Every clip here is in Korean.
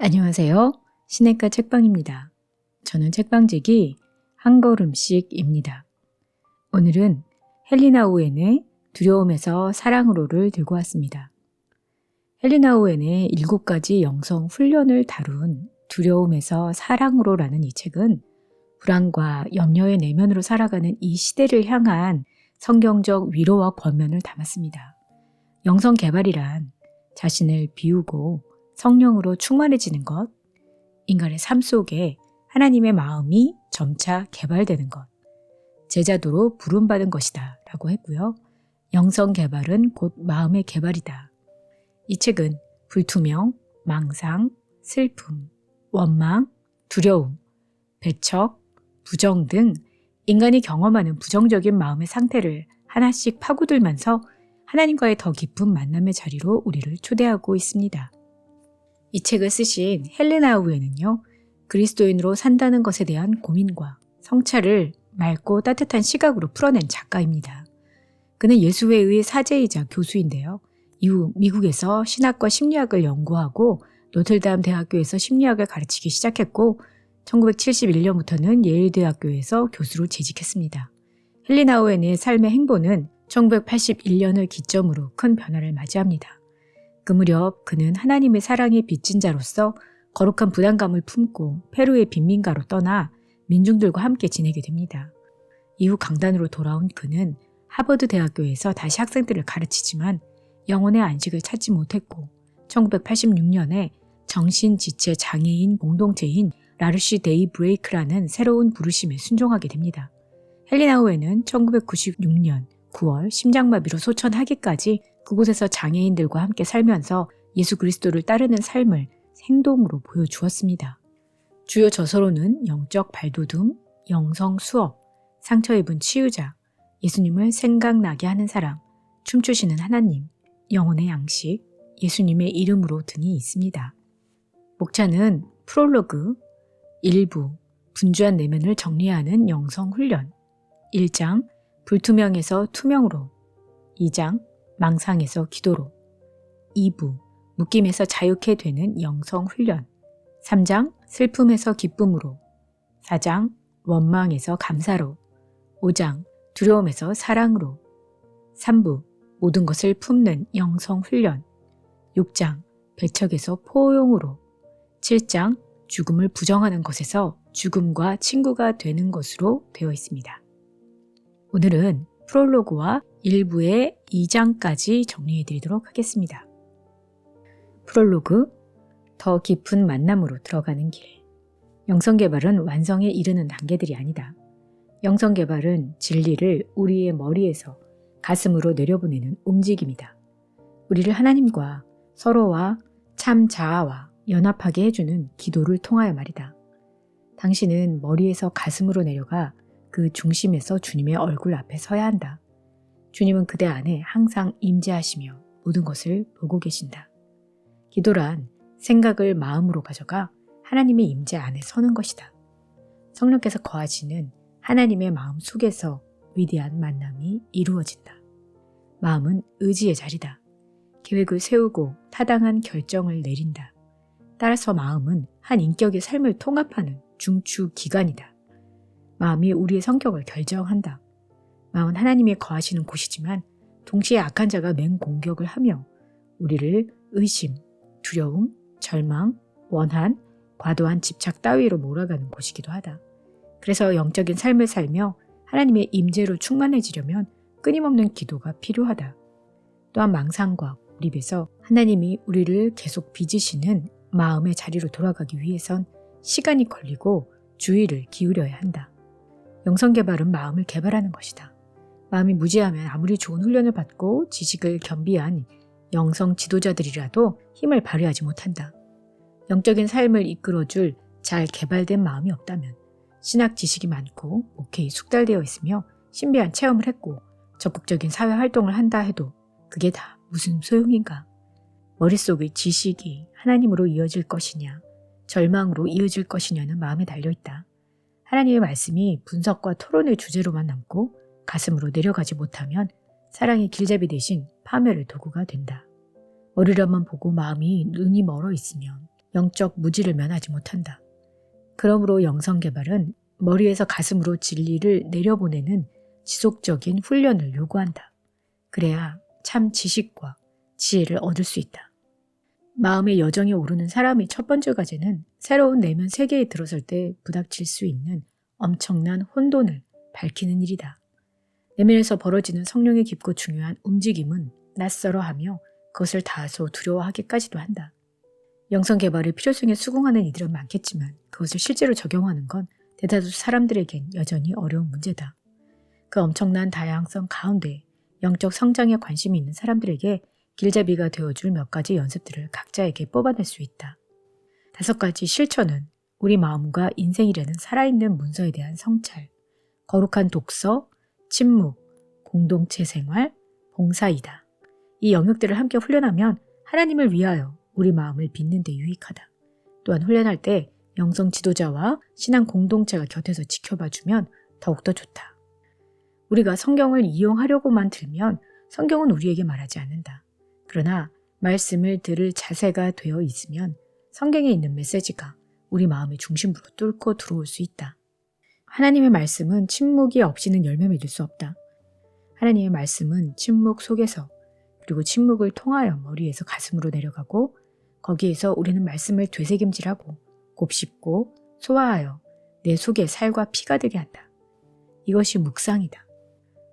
안녕하세요. 시냇가 책방입니다. 저는 책방지기 한 걸음씩입니다. 오늘은 헬리나 오웬의 두려움에서 사랑으로를 들고 왔습니다. 헬리나 오웬의 7가지 영성 훈련을 다룬 두려움에서 사랑으로라는 이 책은 불안과 염려의 내면으로 살아가는 이 시대를 향한 성경적 위로와 권면을 담았습니다. 영성 개발이란 자신을 비우고 성령으로 충만해지는 것, 인간의 삶 속에 하나님의 마음이 점차 개발되는 것, 제자도로 부름받은 것이다 라고 했고요. 영성 개발은 곧 마음의 개발이다. 이 책은 불투명, 망상, 슬픔, 원망, 두려움, 배척, 부정 등 인간이 경험하는 부정적인 마음의 상태를 하나씩 파고들면서 하나님과의 더 깊은 만남의 자리로 우리를 초대하고 있습니다. 이 책을 쓰신 헬레나 오웬은요, 그리스도인으로 산다는 것에 대한 고민과 성찰을 맑고 따뜻한 시각으로 풀어낸 작가입니다. 그는 예수회의 사제이자 교수인데요. 이후 미국에서 신학과 심리학을 연구하고 노틀담 대학교에서 심리학을 가르치기 시작했고 1971년부터는 예일대학교에서 교수로 재직했습니다. 헬레나 오웬의 삶의 행보는 1981년을 기점으로 큰 변화를 맞이합니다. 그 무렵 그는 하나님의 사랑에 빚진 자로서 거룩한 부담감을 품고 페루의 빈민가로 떠나 민중들과 함께 지내게 됩니다. 이후 강단으로 돌아온 그는 하버드 대학교에서 다시 학생들을 가르치지만 영혼의 안식을 찾지 못했고 1986년에 정신지체 장애인 공동체인 라르시 데이 브레이크라는 새로운 부르심에 순종하게 됩니다. 헬레나 오웬은 1996년 9월 심장마비로 소천하기까지 그곳에서 장애인들과 함께 살면서 예수 그리스도를 따르는 삶을 행동으로 보여주었습니다. 주요 저서로는 영적 발돋움, 영성 수업, 상처 입은 치유자, 예수님을 생각나게 하는 사람, 춤추시는 하나님, 영혼의 양식, 예수님의 이름으로 등이 있습니다. 목차는 프롤로그, 1부, 분주한 내면을 정리하는 영성 훈련, 1장, 불투명에서 투명으로, 2장, 망상에서 기도로, 2부, 묶임에서 자유케 되는 영성 훈련, 3장, 슬픔에서 기쁨으로, 4장, 원망에서 감사로, 5장, 두려움에서 사랑으로, 3부, 모든 것을 품는 영성 훈련, 6장, 배척에서 포용으로, 7장, 죽음을 부정하는 것에서 죽음과 친구가 되는 것으로 되어 있습니다. 오늘은 프롤로그와 1부의 2장까지 정리해드리도록 하겠습니다. 프롤로그, 더 깊은 만남으로 들어가는 길. 영성개발은 완성에 이르는 단계들이 아니다. 영성개발은 진리를 우리의 머리에서 가슴으로 내려보내는 움직임이다. 우리를 하나님과 서로와 참 자아와 연합하게 해주는 기도를 통하여 말이다. 당신은 머리에서 가슴으로 내려가 그 중심에서 주님의 얼굴 앞에 서야 한다. 주님은 그대 안에 항상 임재하시며 모든 것을 보고 계신다. 기도란 생각을 마음으로 가져가 하나님의 임재 안에 서는 것이다. 성령께서 거하시는 하나님의 마음 속에서 위대한 만남이 이루어진다. 마음은 의지의 자리다. 계획을 세우고 타당한 결정을 내린다. 따라서 마음은 한 인격의 삶을 통합하는 중추 기관이다. 마음이 우리의 성격을 결정한다. 마음은 하나님이 거하시는 곳이지만 동시에 악한 자가 맹공격을 하며 우리를 의심, 두려움, 절망, 원한, 과도한 집착 따위로 몰아가는 곳이기도 하다. 그래서 영적인 삶을 살며 하나님의 임재로 충만해지려면 끊임없는 기도가 필요하다. 또한 망상과 고립에서 하나님이 우리를 계속 빚으시는 마음의 자리로 돌아가기 위해선 시간이 걸리고 주의를 기울여야 한다. 영성개발은 마음을 개발하는 것이다. 마음이 무지하면 아무리 좋은 훈련을 받고 지식을 겸비한 영성 지도자들이라도 힘을 발휘하지 못한다. 영적인 삶을 이끌어줄 잘 개발된 마음이 없다면 신학 지식이 많고 목회에 숙달되어 있으며 신비한 체험을 했고 적극적인 사회 활동을 한다 해도 그게 다 무슨 소용인가? 머릿속의 지식이 하나님으로 이어질 것이냐, 절망으로 이어질 것이냐는 마음에 달려있다. 하나님의 말씀이 분석과 토론의 주제로만 남고 가슴으로 내려가지 못하면 사랑의 길잡이 대신 파멸의 도구가 된다. 머리로만 보고 마음이 눈이 멀어 있으면 영적 무지를 면하지 못한다. 그러므로 영성개발은 머리에서 가슴으로 진리를 내려보내는 지속적인 훈련을 요구한다. 그래야 참 지식과 지혜를 얻을 수 있다. 마음의 여정이 오르는 사람의 첫 번째 과제는 새로운 내면 세계에 들어설 때 부닥칠 수 있는 엄청난 혼돈을 밝히는 일이다. 내면에서 벌어지는 성령의 깊고 중요한 움직임은 낯설어하며 그것을 다소 두려워하기까지도 한다. 영성개발의 필요성에 수긍하는 이들은 많겠지만 그것을 실제로 적용하는 건 대다수 사람들에겐 여전히 어려운 문제다. 그 엄청난 다양성 가운데 영적 성장에 관심이 있는 사람들에게 길잡이가 되어줄 몇 가지 연습들을 각자에게 뽑아낼 수 있다. 5가지 실천은 우리 마음과 인생이라는 살아있는 문서에 대한 성찰, 거룩한 독서, 침묵, 공동체 생활, 봉사이다. 이 영역들을 함께 훈련하면 하나님을 위하여 우리 마음을 빚는 데 유익하다. 또한 훈련할 때 영성 지도자와 신앙 공동체가 곁에서 지켜봐주면 더욱더 좋다. 우리가 성경을 이용하려고만 들면 성경은 우리에게 말하지 않는다. 그러나 말씀을 들을 자세가 되어 있으면 성경에 있는 메시지가 우리 마음의 중심부로 뚫고 들어올 수 있다. 하나님의 말씀은 침묵이 없이는 열매 맺을 수 없다. 하나님의 말씀은 침묵 속에서 그리고 침묵을 통하여 머리에서 가슴으로 내려가고 거기에서 우리는 말씀을 되새김질하고 곱씹고 소화하여 내 속에 살과 피가 되게 한다. 이것이 묵상이다.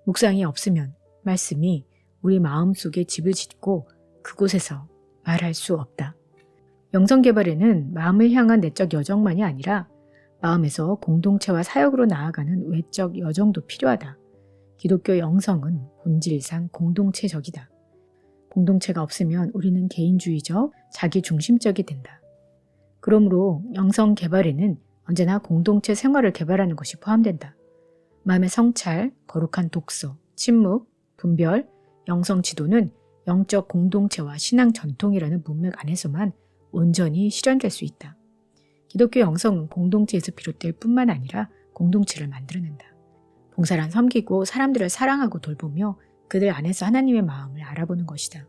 묵상이 없으면 말씀이 우리 마음속에 집을 짓고 그곳에서 말할 수 없다. 영성개발에는 마음을 향한 내적 여정만이 아니라 마음에서 공동체와 사역으로 나아가는 외적 여정도 필요하다. 기독교 영성은 본질상 공동체적이다. 공동체가 없으면 우리는 개인주의적, 자기중심적이 된다. 그러므로 영성개발에는 언제나 공동체 생활을 개발하는 것이 포함된다. 마음의 성찰, 거룩한 독서, 침묵, 분별, 영성 지도는 영적 공동체와 신앙 전통이라는 문맥 안에서만 온전히 실현될 수 있다. 기독교 영성은 공동체에서 비롯될 뿐만 아니라 공동체를 만들어낸다. 봉사란 섬기고 사람들을 사랑하고 돌보며 그들 안에서 하나님의 마음을 알아보는 것이다.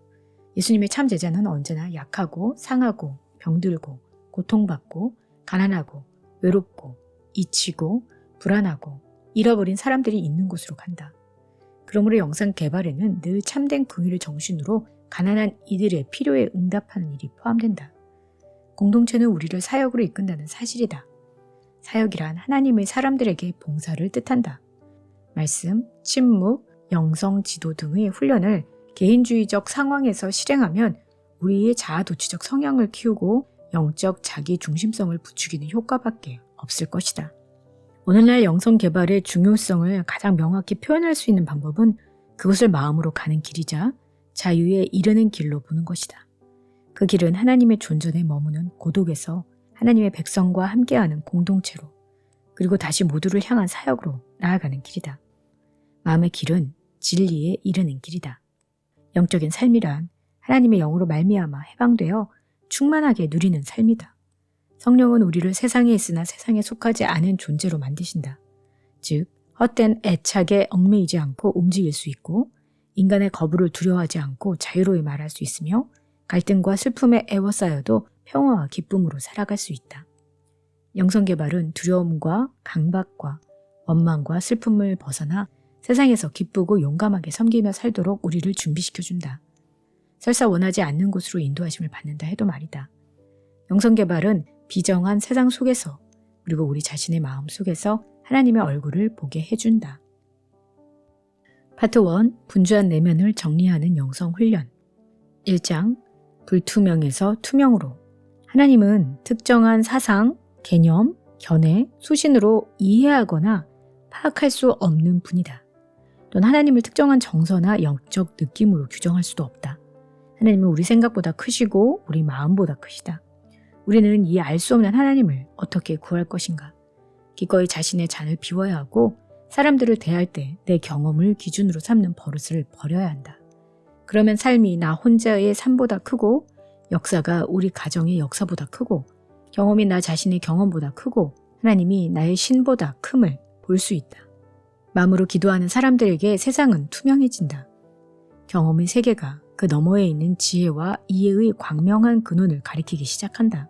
예수님의 참 제자는 언제나 약하고 상하고 병들고 고통받고 가난하고 외롭고 잊히고 불안하고 잃어버린 사람들이 있는 곳으로 간다. 그러므로 영성 개발에는 늘 참된 긍휼의 정신으로 가난한 이들의 필요에 응답하는 일이 포함된다. 공동체는 우리를 사역으로 이끈다는 사실이다. 사역이란 하나님의 사람들에게 봉사를 뜻한다. 말씀, 침묵, 영성 지도 등의 훈련을 개인주의적 상황에서 실행하면 우리의 자아도취적 성향을 키우고 영적 자기 중심성을 부추기는 효과밖에 없을 것이다. 오늘날 영성 개발의 중요성을 가장 명확히 표현할 수 있는 방법은 그것을 마음으로 가는 길이자 자유에 이르는 길로 보는 것이다. 그 길은 하나님의 존전에 머무는 고독에서 하나님의 백성과 함께하는 공동체로 그리고 다시 모두를 향한 사역으로 나아가는 길이다. 마음의 길은 진리에 이르는 길이다. 영적인 삶이란 하나님의 영으로 말미암아 해방되어 충만하게 누리는 삶이다. 성령은 우리를 세상에 있으나 세상에 속하지 않은 존재로 만드신다. 즉, 헛된 애착에 얽매이지 않고 움직일 수 있고 인간의 거부를 두려워하지 않고 자유로이 말할 수 있으며 갈등과 슬픔에 애워싸여도 평화와 기쁨으로 살아갈 수 있다. 영성개발은 두려움과 강박과 원망과 슬픔을 벗어나 세상에서 기쁘고 용감하게 섬기며 살도록 우리를 준비시켜준다. 설사 원하지 않는 곳으로 인도하심을 받는다 해도 말이다. 영성개발은 비정한 세상 속에서 그리고 우리 자신의 마음 속에서 하나님의 얼굴을 보게 해준다. 파트 1. 분주한 내면을 정리하는 영성훈련 1장 불투명에서 투명으로 하나님은 특정한 사상, 개념, 견해, 수신으로 이해하거나 파악할 수 없는 분이다. 또는 하나님을 특정한 정서나 영적 느낌으로 규정할 수도 없다. 하나님은 우리 생각보다 크시고 우리 마음보다 크시다. 우리는 이 알 수 없는 하나님을 어떻게 구할 것인가? 기꺼이 자신의 잔을 비워야 하고 사람들을 대할 때 내 경험을 기준으로 삼는 버릇을 버려야 한다. 그러면 삶이 나 혼자의 삶보다 크고 역사가 우리 가정의 역사보다 크고 경험이 나 자신의 경험보다 크고 하나님이 나의 신보다 큼을 볼 수 있다. 마음으로 기도하는 사람들에게 세상은 투명해진다. 경험의 세계가 그 너머에 있는 지혜와 이해의 광명한 근원을 가리키기 시작한다.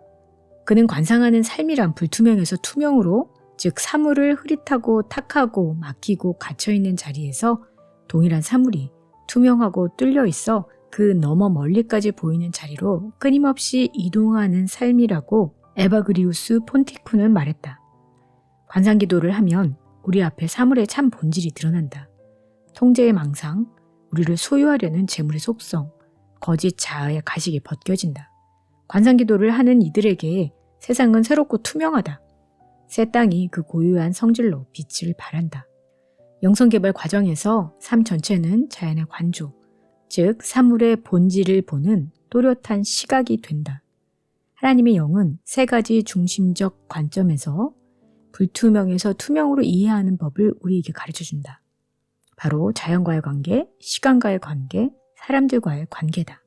그는 관상하는 삶이란 불투명에서 투명으로, 즉 사물을 흐릿하고 탁하고 막히고 갇혀있는 자리에서 동일한 사물이 투명하고 뚫려 있어 그 너머 멀리까지 보이는 자리로 끊임없이 이동하는 삶이라고 에바그리우스 폰티쿠는 말했다. 관상기도를 하면 우리 앞에 사물의 참 본질이 드러난다. 통제의 망상, 우리를 소유하려는 재물의 속성, 거짓 자아의 가식이 벗겨진다. 관상기도를 하는 이들에게 세상은 새롭고 투명하다. 새 땅이 그 고유한 성질로 빛을 발한다. 영성개발 과정에서 삶 전체는 자연의 관조, 즉 사물의 본질을 보는 또렷한 시각이 된다. 하나님의 영은 세 가지 중심적 관점에서 불투명에서 투명으로 이해하는 법을 우리에게 가르쳐준다. 바로 자연과의 관계, 시간과의 관계, 사람들과의 관계다.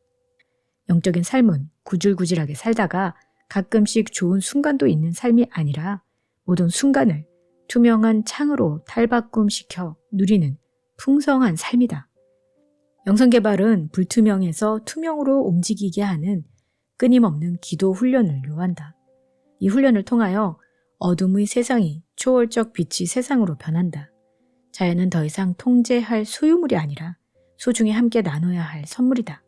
영적인 삶은 구질구질하게 살다가 가끔씩 좋은 순간도 있는 삶이 아니라 모든 순간을 투명한 창으로 탈바꿈시켜 누리는 풍성한 삶이다. 영성개발은 불투명에서 투명으로 움직이게 하는 끊임없는 기도 훈련을 요한다. 이 훈련을 통하여 어둠의 세상이 초월적 빛의 세상으로 변한다. 자연은 더 이상 통제할 소유물이 아니라 소중히 함께 나눠야 할 선물이다.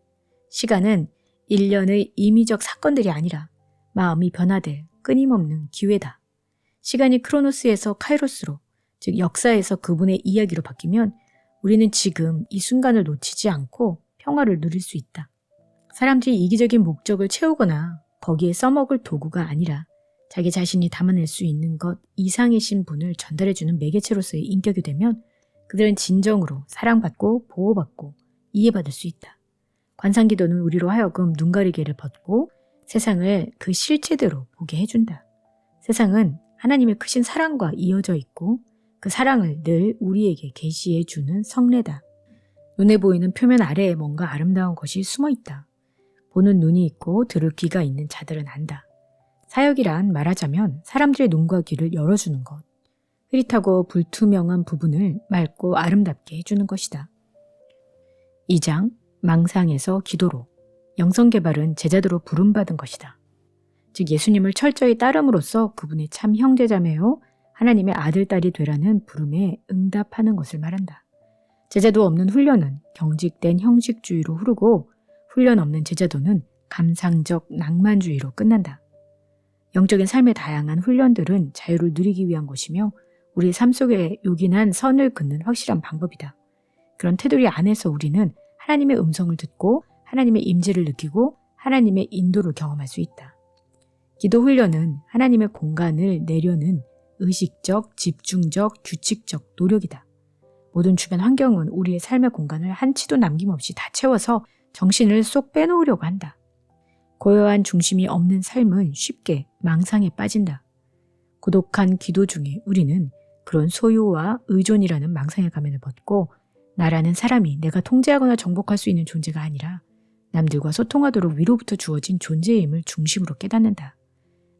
시간은 일련의 임의적 사건들이 아니라 마음이 변화될 끊임없는 기회다. 시간이 크로노스에서 카이로스로, 즉 역사에서 그분의 이야기로 바뀌면 우리는 지금 이 순간을 놓치지 않고 평화를 누릴 수 있다. 사람들이 이기적인 목적을 채우거나 거기에 써먹을 도구가 아니라 자기 자신이 담아낼 수 있는 것 이상이신 분을 전달해주는 매개체로서의 인격이 되면 그들은 진정으로 사랑받고 보호받고 이해받을 수 있다. 관상기도는 우리로 하여금 눈가리개를 벗고 세상을 그 실체대로 보게 해준다. 세상은 하나님의 크신 사랑과 이어져 있고 그 사랑을 늘 우리에게 계시해주는 성례다. 눈에 보이는 표면 아래에 뭔가 아름다운 것이 숨어 있다. 보는 눈이 있고 들을 귀가 있는 자들은 안다. 사역이란 말하자면 사람들의 눈과 귀를 열어주는 것, 흐릿하고 불투명한 부분을 맑고 아름답게 해주는 것이다. 2장 망상에서 기도로, 영성개발은 제자도로 부름받은 것이다. 즉 예수님을 철저히 따름으로써 그분의 참 형제자매요 하나님의 아들, 딸이 되라는 부름에 응답하는 것을 말한다. 제자도 없는 훈련은 경직된 형식주의로 흐르고 훈련 없는 제자도는 감상적 낭만주의로 끝난다. 영적인 삶의 다양한 훈련들은 자유를 누리기 위한 것이며 우리의 삶 속에 요긴한 선을 긋는 확실한 방법이다. 그런 테두리 안에서 우리는 하나님의 음성을 듣고 하나님의 임재를 느끼고 하나님의 인도를 경험할 수 있다. 기도 훈련은 하나님의 공간을 내려는 의식적, 집중적, 규칙적 노력이다. 모든 주변 환경은 우리의 삶의 공간을 한치도 남김없이 다 채워서 정신을 쏙 빼놓으려고 한다. 고요한 중심이 없는 삶은 쉽게 망상에 빠진다. 고독한 기도 중에 우리는 그런 소유와 의존이라는 망상의 가면을 벗고 나라는 사람이 내가 통제하거나 정복할 수 있는 존재가 아니라 남들과 소통하도록 위로부터 주어진 존재임을 중심으로 깨닫는다.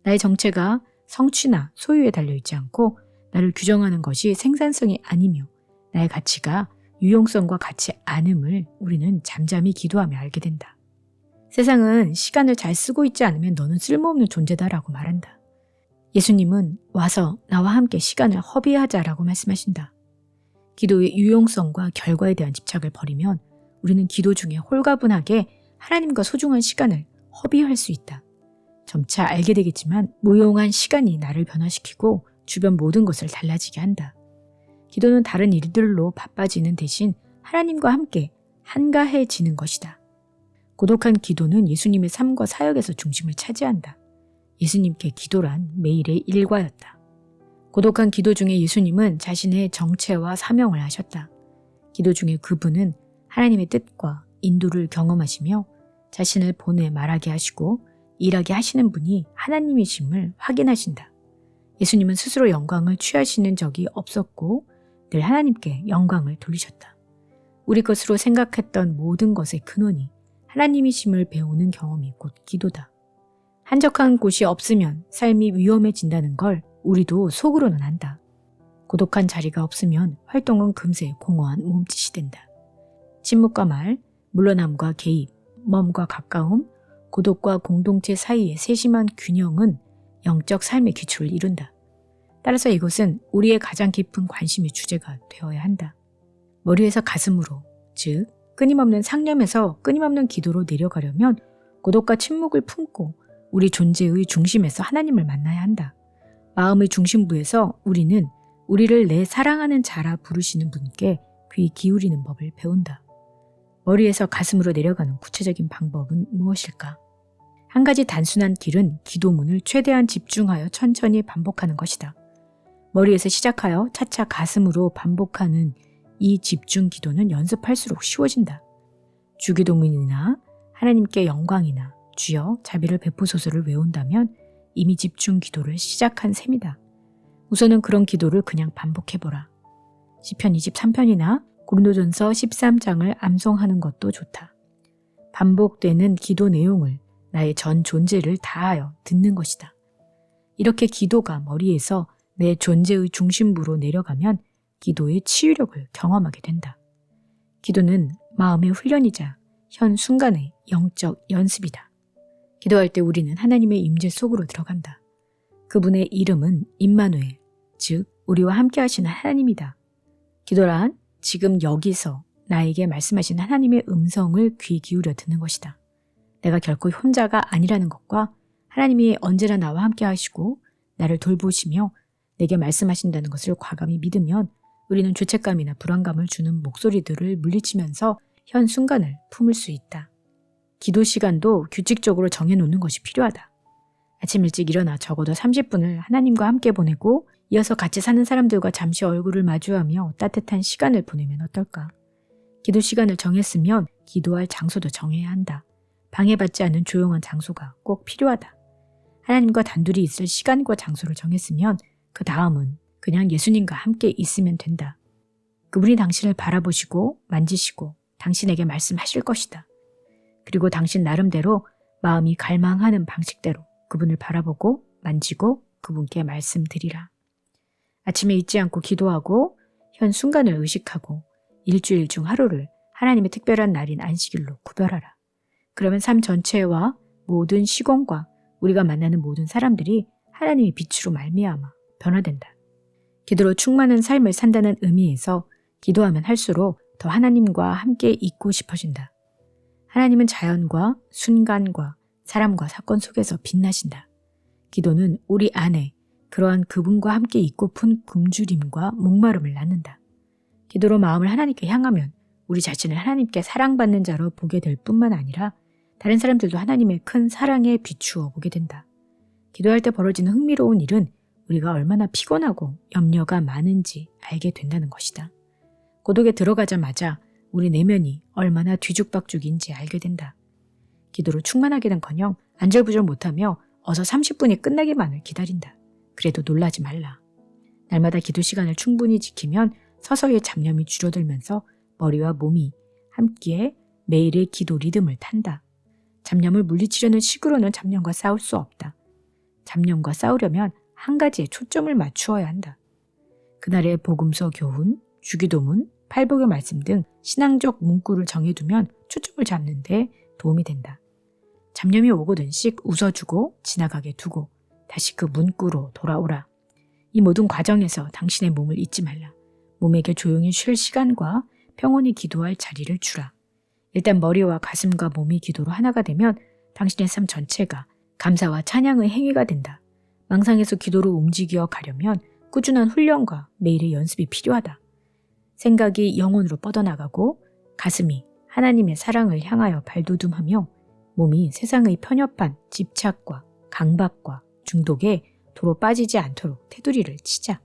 나의 정체가 성취나 소유에 달려있지 않고 나를 규정하는 것이 생산성이 아니며 나의 가치가 유용성과 같이 않음을 우리는 잠잠히 기도하며 알게 된다. 세상은 시간을 잘 쓰고 있지 않으면 너는 쓸모없는 존재다라고 말한다. 예수님은 와서 나와 함께 시간을 허비하자라고 말씀하신다. 기도의 유용성과 결과에 대한 집착을 버리면 우리는 기도 중에 홀가분하게 하나님과 소중한 시간을 허비할 수 있다. 점차 알게 되겠지만 무용한 시간이 나를 변화시키고 주변 모든 것을 달라지게 한다. 기도는 다른 일들로 바빠지는 대신 하나님과 함께 한가해지는 것이다. 고독한 기도는 예수님의 삶과 사역에서 중심을 차지한다. 예수님께 기도란 매일의 일과였다. 고독한 기도 중에 예수님은 자신의 정체와 사명을 하셨다. 기도 중에 그분은 하나님의 뜻과 인도를 경험하시며 자신을 보내 말하게 하시고 일하게 하시는 분이 하나님이심을 확인하신다. 예수님은 스스로 영광을 취하시는 적이 없었고 늘 하나님께 영광을 돌리셨다. 우리 것으로 생각했던 모든 것의 근원이 하나님이심을 배우는 경험이 곧 기도다. 한적한 곳이 없으면 삶이 위험해진다는 걸 우리도 속으로는 안다. 고독한 자리가 없으면 활동은 금세 공허한 몸짓이 된다. 침묵과 말, 물러남과 개입, 멈과 가까움, 고독과 공동체 사이의 세심한 균형은 영적 삶의 기초를 이룬다. 따라서 이것은 우리의 가장 깊은 관심의 주제가 되어야 한다. 머리에서 가슴으로, 즉 끊임없는 상념에서 끊임없는 기도로 내려가려면 고독과 침묵을 품고 우리 존재의 중심에서 하나님을 만나야 한다. 마음의 중심부에서 우리는 우리를 내 사랑하는 자라 부르시는 분께 귀 기울이는 법을 배운다. 머리에서 가슴으로 내려가는 구체적인 방법은 무엇일까? 한 가지 단순한 길은 기도문을 최대한 집중하여 천천히 반복하는 것이다. 머리에서 시작하여 차차 가슴으로 반복하는 이 집중 기도는 연습할수록 쉬워진다. 주기도문이나 하나님께 영광이나 주여 자비를 베푸소서를 외운다면 이미 집중 기도를 시작한 셈이다. 우선은 그런 기도를 그냥 반복해보라. 시편 23편이나 고린도전서 13장을 암송하는 것도 좋다. 반복되는 기도 내용을 나의 전 존재를 다하여 듣는 것이다. 이렇게 기도가 머리에서 내 존재의 중심부로 내려가면 기도의 치유력을 경험하게 된다. 기도는 마음의 훈련이자 현 순간의 영적 연습이다. 기도할 때 우리는 하나님의 임재 속으로 들어간다. 그분의 이름은 임마누엘, 즉 우리와 함께 하시는 하나님이다. 기도란 지금 여기서 나에게 말씀하신 하나님의 음성을 귀 기울여 듣는 것이다. 내가 결코 혼자가 아니라는 것과 하나님이 언제나 나와 함께 하시고 나를 돌보시며 내게 말씀하신다는 것을 과감히 믿으면 우리는 죄책감이나 불안감을 주는 목소리들을 물리치면서 현 순간을 품을 수 있다. 기도 시간도 규칙적으로 정해놓는 것이 필요하다. 아침 일찍 일어나 적어도 30분을 하나님과 함께 보내고 이어서 같이 사는 사람들과 잠시 얼굴을 마주하며 따뜻한 시간을 보내면 어떨까? 기도 시간을 정했으면 기도할 장소도 정해야 한다. 방해받지 않는 조용한 장소가 꼭 필요하다. 하나님과 단둘이 있을 시간과 장소를 정했으면 그 다음은 그냥 예수님과 함께 있으면 된다. 그분이 당신을 바라보시고 만지시고 당신에게 말씀하실 것이다. 그리고 당신 나름대로 마음이 갈망하는 방식대로 그분을 바라보고 만지고 그분께 말씀드리라. 아침에 잊지 않고 기도하고 현 순간을 의식하고 일주일 중 하루를 하나님의 특별한 날인 안식일로 구별하라. 그러면 삶 전체와 모든 시공과 우리가 만나는 모든 사람들이 하나님의 빛으로 말미암아 변화된다. 기도로 충만한 삶을 산다는 의미에서 기도하면 할수록 더 하나님과 함께 있고 싶어진다. 하나님은 자연과 순간과 사람과 사건 속에서 빛나신다. 기도는 우리 안에 그러한 그분과 함께 있고픈 굶주림과 목마름을 낳는다. 기도로 마음을 하나님께 향하면 우리 자신을 하나님께 사랑받는 자로 보게 될 뿐만 아니라 다른 사람들도 하나님의 큰 사랑에 비추어 보게 된다. 기도할 때 벌어지는 흥미로운 일은 우리가 얼마나 피곤하고 염려가 많은지 알게 된다는 것이다. 고독에 들어가자마자 우리 내면이 얼마나 뒤죽박죽인지 알게 된다. 기도로 충만하기는커녕 안절부절 못하며 어서 30분이 끝나기만을 기다린다. 그래도 놀라지 말라. 날마다 기도 시간을 충분히 지키면 서서히 잡념이 줄어들면서 머리와 몸이 함께 매일의 기도 리듬을 탄다. 잡념을 물리치려는 식으로는 잡념과 싸울 수 없다. 잡념과 싸우려면 한 가지에 초점을 맞추어야 한다. 그날의 복음서 교훈, 주기도문, 팔복의 말씀 등 신앙적 문구를 정해두면 초점을 잡는 데 도움이 된다. 잡념이 오거든씩 웃어주고 지나가게 두고 다시 그 문구로 돌아오라. 이 모든 과정에서 당신의 몸을 잊지 말라. 몸에게 조용히 쉴 시간과 평온히 기도할 자리를 주라. 일단 머리와 가슴과 몸이 기도로 하나가 되면 당신의 삶 전체가 감사와 찬양의 행위가 된다. 망상에서 기도로 움직여 가려면 꾸준한 훈련과 매일의 연습이 필요하다. 생각이 영혼으로 뻗어나가고 가슴이 하나님의 사랑을 향하여 발돋움하며 몸이 세상의 편협한 집착과 강박과 중독에 도로 빠지지 않도록 테두리를 치자.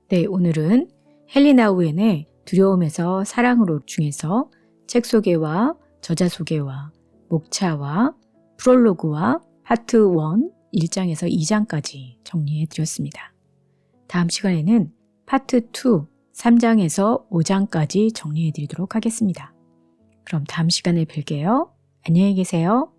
네, 오늘은 헨리 나우엔의 두려움에서 사랑으로 중에서 책 소개와 저자 소개와 목차와 프롤로그와 파트 1, 1장에서 2장까지 정리해 드렸습니다. 다음 시간에는 파트 2, 3장에서 5장까지 정리해 드리도록 하겠습니다. 그럼 다음 시간에 뵐게요. 안녕히 계세요.